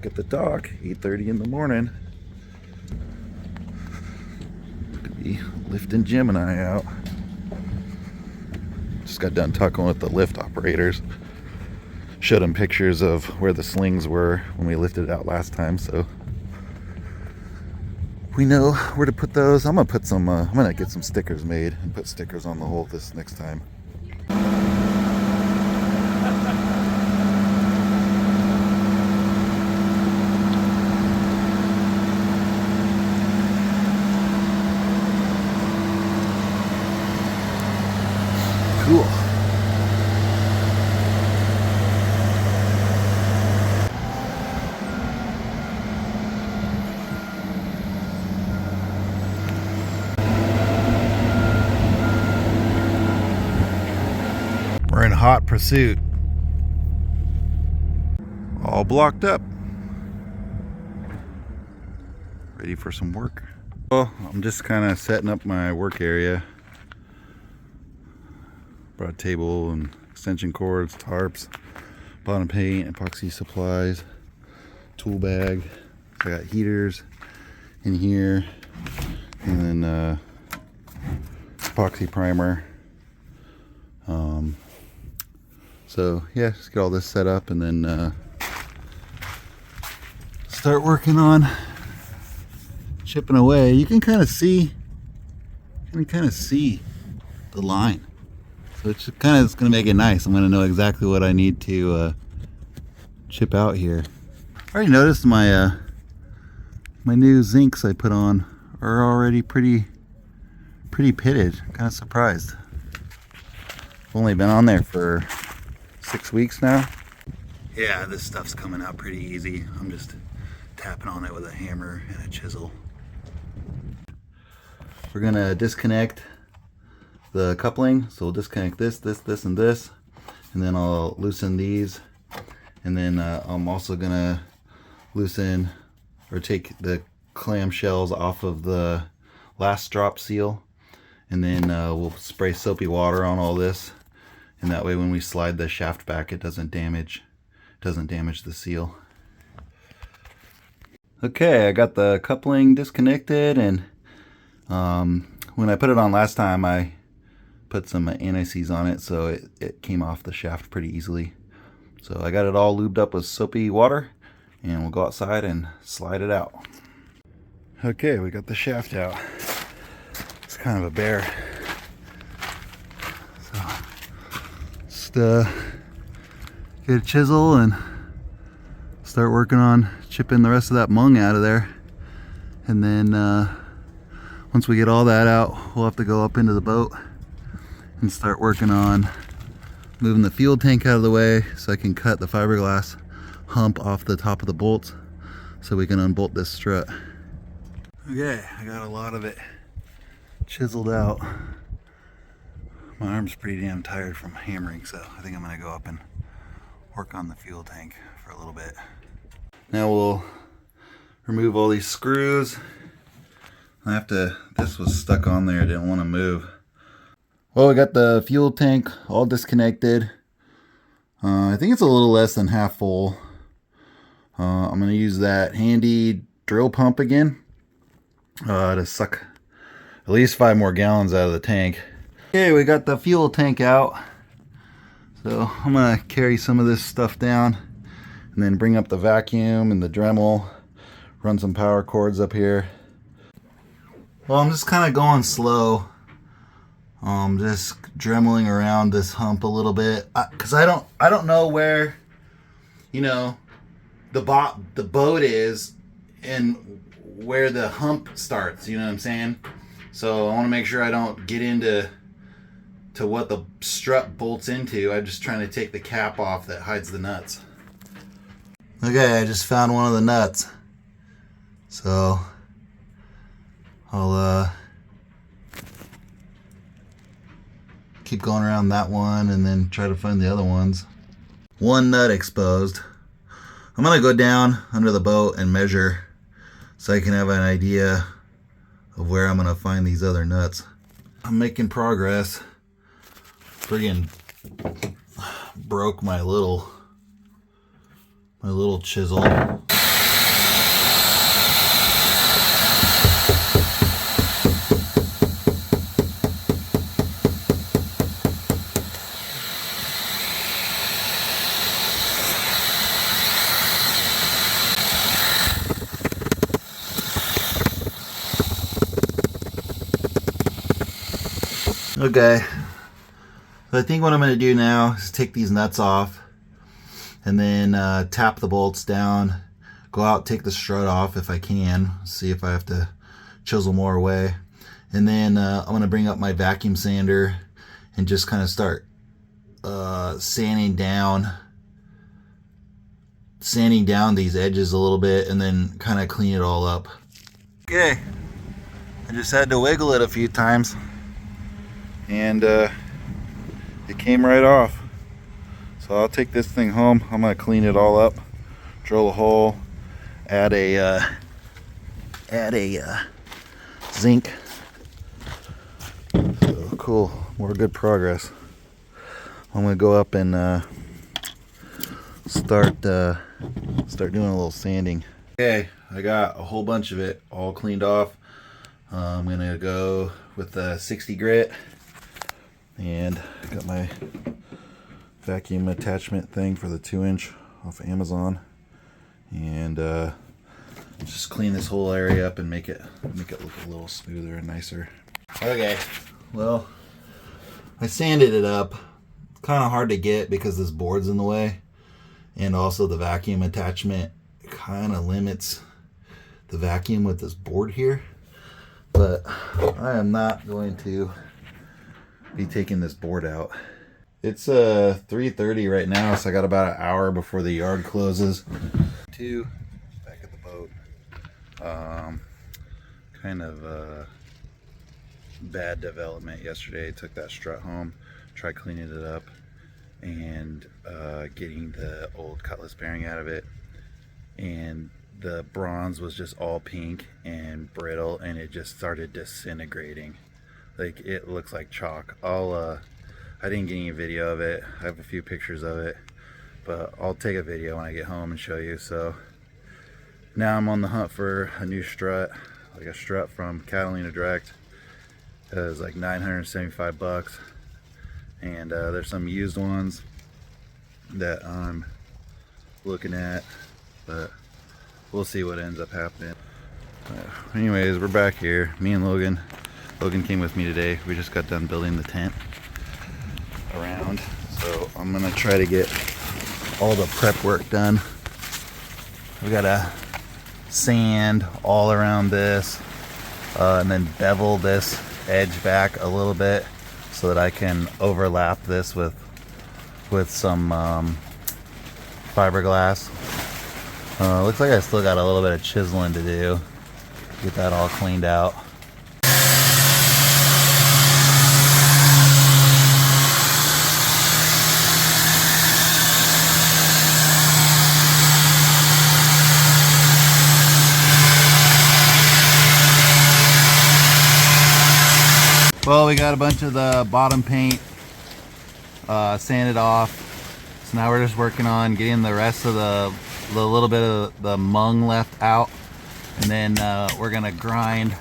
back at the dock, 8:30 in the morning. Could be lifting Gemini out. Just got done talking with the lift operators. Showed them pictures of where the slings were when we lifted it out last time, so we know where to put those. I'm gonna get some stickers made and put stickers on the hole this next time. Cool. We're in hot pursuit. All blocked up. Ready for some work. Well, I'm just kind of setting up my work area. Brought a table and extension cords, tarps, bottom paint, epoxy supplies, tool bag. I got heaters in here, and then epoxy primer. So yeah, just get all this set up and then start working on chipping away. You can kind of see the line. So it's going to make it nice. I'm going to know exactly what I need to chip out here. I already noticed my my new zincs I put on are already pretty pitted. Kind of surprised. I've only been on there for 6 weeks now. Yeah, this stuff's coming out pretty easy. I'm just tapping on it with a hammer and a chisel. We're going to disconnect the coupling, so we'll disconnect this, and this, and then I'll loosen these, and then I'm also gonna loosen or take the clamshells off of the last drop seal, and then we'll spray soapy water on all this, and that way when we slide the shaft back, it doesn't damage the seal. Okay, I got the coupling disconnected, and when I put it on last time, I put some anti-seize on it, so it came off the shaft pretty easily. So I got it all lubed up with soapy water, and we'll go outside and slide it out. Okay, we got the shaft out. It's kind of a bear. So just get a chisel and start working on chipping the rest of that mung out of there. And then once we get all that out, we'll have to go up into the boat and start working on moving the fuel tank out of the way so I can cut the fiberglass hump off the top of the bolts so we can unbolt this strut. Okay, I got a lot of it chiseled out. My arm's pretty damn tired from hammering, so I think I'm gonna go up and work on the fuel tank for a little bit. Now we'll remove all these screws. This was stuck on there, I didn't want to move. Well, we got the fuel tank all disconnected. I think it's a little less than half full. I'm going to use that handy drill pump again to suck at least 5 more gallons out of the tank. Okay, we got the fuel tank out. So I'm going to carry some of this stuff down and then bring up the vacuum and the Dremel, run some power cords up here. Well, I'm just kind of going slow. Just dremeling around this hump a little bit, because I don't know where, the boat is and where the hump starts. You know what I'm saying? So I want to make sure I don't get into what the strut bolts into. I'm just trying to take the cap off that hides the nuts. Okay, I just found one of the nuts, so I'll keep going around that one and then try to find the other ones. One nut exposed. I'm gonna go down under the boat and measure so I can have an idea of where I'm gonna find these other nuts. I'm making progress. Friggin' broke my little chisel. Okay, so I think what I'm going to do now is take these nuts off and then tap the bolts down, go out, take the strut off if I can, see if I have to chisel more away, and then I'm going to bring up my vacuum sander and just kind of start sanding down these edges a little bit and then kind of clean it all up. Okay, I just had to wiggle it a few times and it came right off. So I'll take this thing home. I'm gonna clean it all up, drill a hole, add a zinc. So cool, more good progress. I'm gonna go up and start doing a little sanding. Okay, I got a whole bunch of it all cleaned off. I'm gonna go with the 60 grit, and I got my vacuum attachment thing for the 2-inch off Amazon, and just clean this whole area up and make it look a little smoother and nicer. Okay, well, I sanded it up. It's kind of hard to get because this board's in the way, and also the vacuum attachment kind of limits the vacuum with this board here. But I am not going to be taking this board out. It's 3:30 right now, so I got about an hour before the yard closes. Back at the boat. Kind of bad development yesterday. Took that strut home, tried cleaning it up, and getting the old cutlass bearing out of it. And the bronze was just all pink and brittle, and it just started disintegrating. Like, it looks like chalk. I didn't get any video of it. I have a few pictures of it, but I'll take a video when I get home and show you. So now I'm on the hunt for a new strut, like a strut from Catalina direct. It was like 975 bucks, and there's some used ones that I'm looking at, but we'll see what ends up happening. Anyways, we're back here. Me and Logan came with me today. We just got done building the tent around, so I'm gonna try to get all the prep work done. We gotta sand all around this, and then bevel this edge back a little bit so that I can overlap this with some fiberglass. Looks like I still got a little bit of chiseling to do, get that all cleaned out. Well, we got a bunch of the bottom paint sanded off, so now we're just working on getting the rest of the little bit of the mung left out, and then we're gonna grind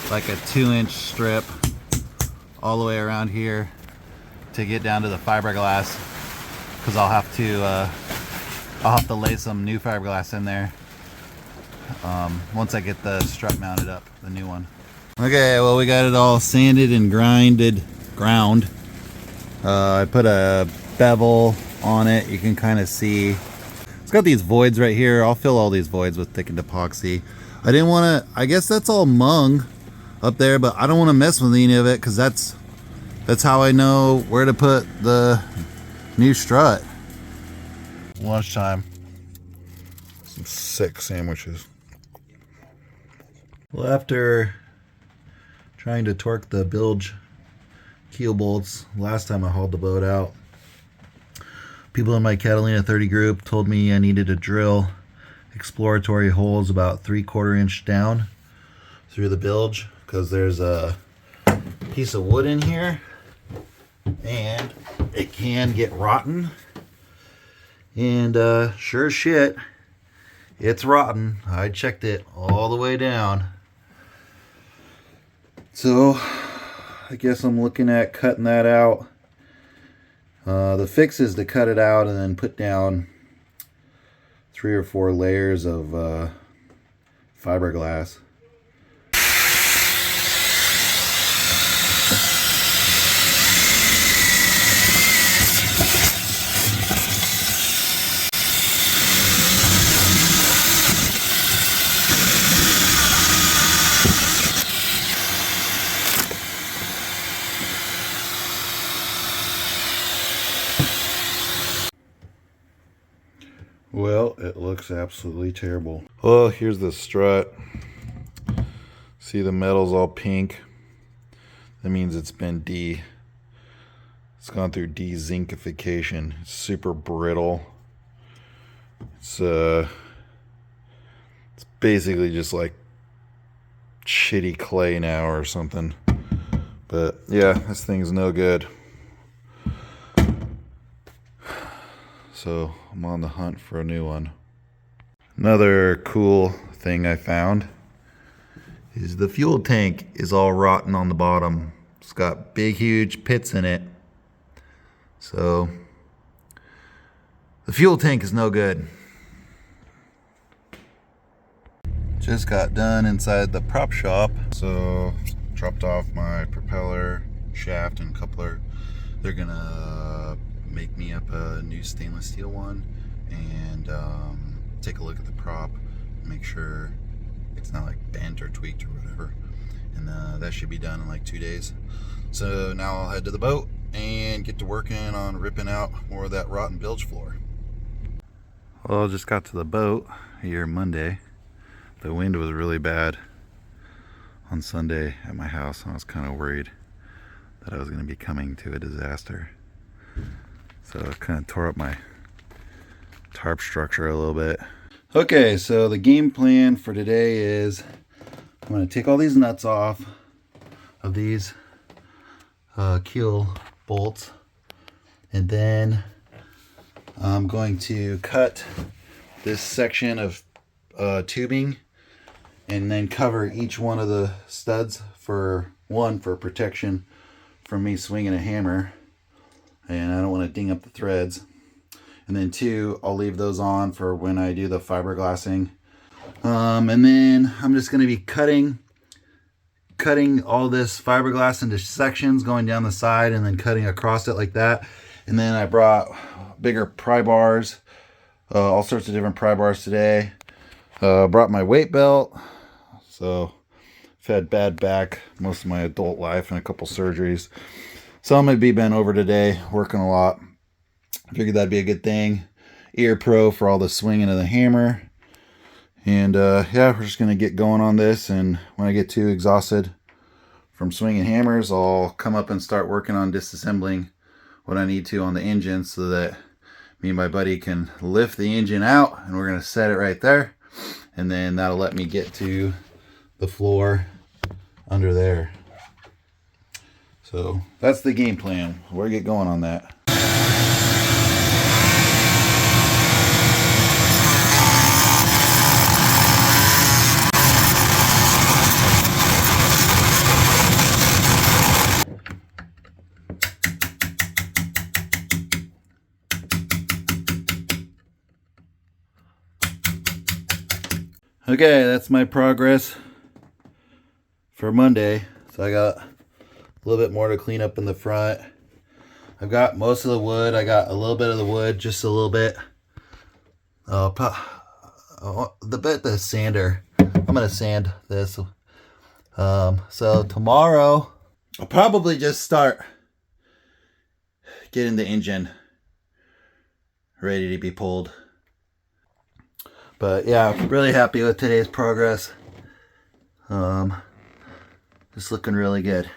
like a 2-inch strip all the way around here to get down to the fiberglass, because I'll have to lay some new fiberglass in there once I get the strut mounted up, the new one. Okay, well, we got it all sanded and ground. I put a bevel on it. You can kind of see it's got these voids right here. I'll fill all these voids with thickened epoxy. I didn't want to, I guess that's all mung up there, but I don't want to mess with any of it, because that's how I know where to put the new strut. Lunchtime. Some sick sandwiches. Well, after trying to torque the bilge keel bolts last time I hauled the boat out, people in my Catalina 30 group told me I needed to drill exploratory holes about 3/4 inch down through the bilge, because there's a piece of wood in here and it can get rotten, and sure as shit, it's rotten. I checked it all the way down. So I guess I'm looking at cutting that out. The fix is to cut it out and then put down 3 or 4 layers of fiberglass. looks absolutely terrible. Well, here's the strut. See, the metal's all pink. That means it's been it's gone through de-zincification. It's super brittle. It's basically just like shitty clay now or something. But yeah, this thing's no good. So I'm on the hunt for a new one. Another cool thing I found is the fuel tank is all rotten on the bottom. It's got big, huge pits in it. So the fuel tank is no good. Just got done inside the prop shop. So dropped off my propeller, shaft, and coupler. They're gonna make me up a new stainless steel one and take a look at the prop, make sure it's not like bent or tweaked or whatever. And that should be done in like 2 days. So now I'll head to the boat and get to working on ripping out more of that rotten bilge floor. Well, I just got to the boat here Monday. The wind was really bad on Sunday at my house, and I was kind of worried that I was going to be coming to a disaster. So it kind of tore up my tarp structure a little bit. Okay, so the game plan for today is I'm going to take all these nuts off of these keel bolts, and then I'm going to cut this section of tubing and then cover each one of the studs for protection from me swinging a hammer, and I don't want to ding up the threads. And then 2, I'll leave those on for when I do the fiberglassing. And then I'm just going to be cutting all this fiberglass into sections going down the side and then cutting across it like that. And then I brought bigger pry bars, all sorts of different pry bars today. Brought my weight belt. So I've had bad back most of my adult life and a couple surgeries. So I'm going to be bent over today, working a lot. I figured that'd be a good thing. Ear Pro for all the swinging of the hammer. And yeah, we're just going to get going on this. And when I get too exhausted from swinging hammers, I'll come up and start working on disassembling what I need to on the engine so that me and my buddy can lift the engine out, and we're going to set it right there. And then that'll let me get to the floor under there. So that's the game plan. We'll get going on that. Okay, that's my progress for Monday. So I got a little bit more to clean up in the front. I've got most of the wood. I got a little bit of the wood, just a little bit. The sander. I'm gonna sand this. So tomorrow I'll probably just start getting the engine ready to be pulled. But yeah, I'm really happy with today's progress. Just looking really good.